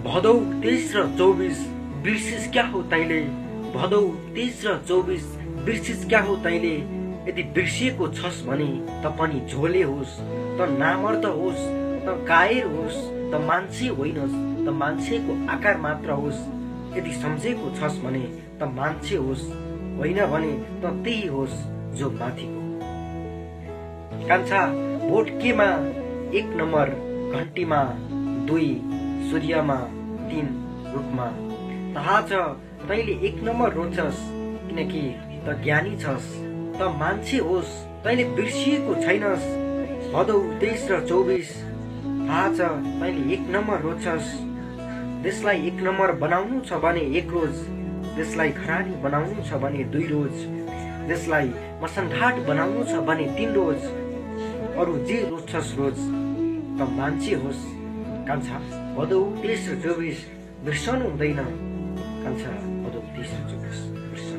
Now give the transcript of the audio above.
भदौ 23 र 24 बिर्सिस क्या हो तैँले, भदौ 23 र 24 बिर्सिस क्या हो तैँले। यदि बिर्सिएको छस् भने त पनि झोले होस्, त नामर्द होस्, त कायर होस्, त मान्छे होइनस्, त मान्छेको आकार मात्र होस्। यदि सम्झेको छस् भने त मान्छे होस्, होइन भने त त्यही होस् जो माथिको। कान्छा भोट केमा? 1 नम्बर घन्टीमा, 2 सूर्यमा, 3 रुखमा। थाहा छ तैँले 1 नम्बर रोज्छस्, किनकि त ज्ञानी छस्, त मान्छे होस्, तैँले बिर्सिएको छैनस्। भदौ 23 र 24 थाहा छ तैँले 1 नम्बर रोज्छस्। देशलाई 1 नम्बर बनाउनु छ भने 1 रोज, देशलाई खरानी बनाउनु छ भने 2 रोज, देशलाई मसनघाट बनाउनु छ भने 3 रोज। अरू जे रोज्छस् रोज, त मान्छे होस्। कान्छा भदौ 23 र 24 बिर्सनु हुँदैन। कान्छा भदौ 23 र 24